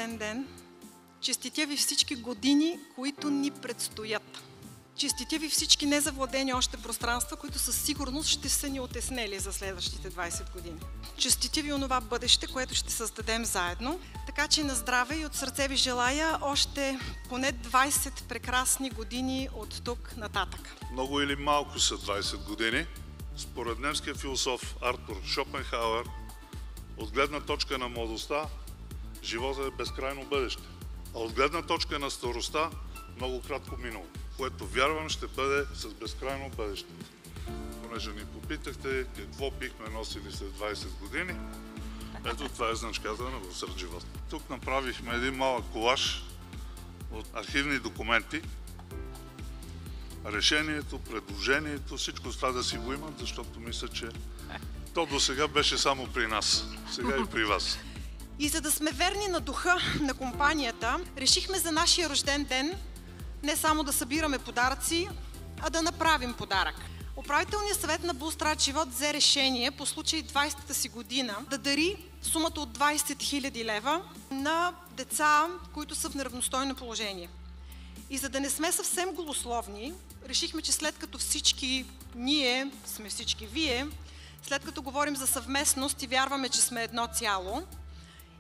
рожден ден! Честитя ви всички години, които ни предстоят. Честитя ви всички незавладени още пространства, които със сигурност ще са ни отеснели за следващите 20 години. Честитя ви онова бъдеще, което ще създадем заедно. Така че на здраве и от сърце ви желая още поне 20 прекрасни години от тук нататък. Много или малко са 20 години. Според немския философ Артур Шопенхауер, от гледна точка на младостта, животът е безкрайно бъдеще. А от гледна точка на старостта, много кратко минало, което вярвам ще бъде с безкрайно бъдеще. Понеже ни попитахте какво бихме носили след 20 години, ето това е значката на Бързър живот. Тук направихме един малък колаж от архивни документи. Решението, предложението, всичко това да си го имат, защото мисля, че то до сега беше само при нас, сега и при вас. И за да сме верни на духа на компанията, решихме за нашия рожден ден не само да събираме подаръци, а да направим подарък. Управителният съвет на Булстрат живот взе решение по случай 20-та си година да дари сумата от 20 000 лева на деца, които са в неравностойно положение. И за да не сме съвсем голословни, решихме, че след като всички ние сме всички вие, след като говорим за съвместност и вярваме, че сме едно цяло,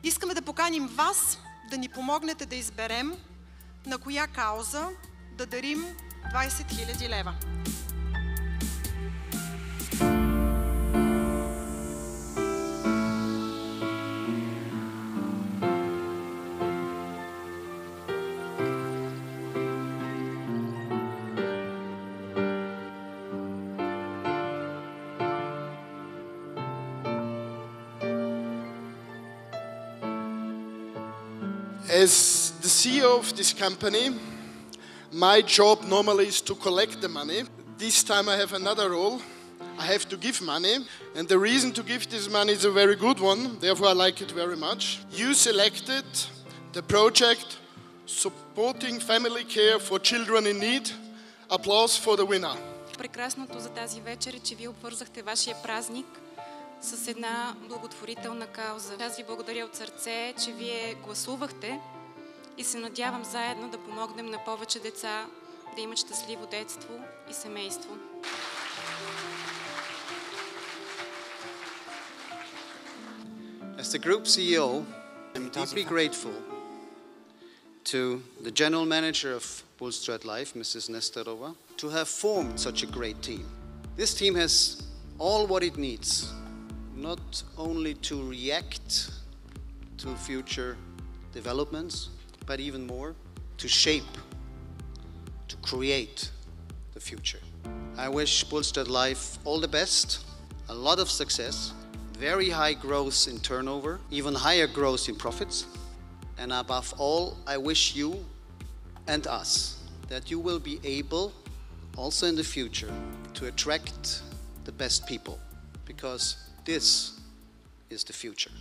искаме да поканим вас да ни помогнете да изберем на коя кауза да дарим 20 000 лева. As the CEO of this company, my job normally is to collect the money. This time I have another role. I have to give money, and the reason to give this money is a very good one, therefore I like it very much. You selected the project Supporting Family Care for Children in Need. Applause for the winner. Прекрасното за тази вечер е, че вие обвързахте вашия празник с една благотворителна кауза. Аз ви благодаря от сърце, че вие гласувахте и се надявам заедно да помогнем на повече деца да имат щастливо детство и семейство. As the group CEO, I'm deeply grateful to the general manager of Bulstrat Life, Mrs. Nestorova, to have formed such a great team. This team has all what it needs, not only to react to future developments, but even more to shape, to create the future. I wish Bulstrat Life all the best, a lot of success, very high growth in turnover, even higher growth in profits, and above all, I wish you and us that you will be able, also in the future, to attract the best people, because this is the future.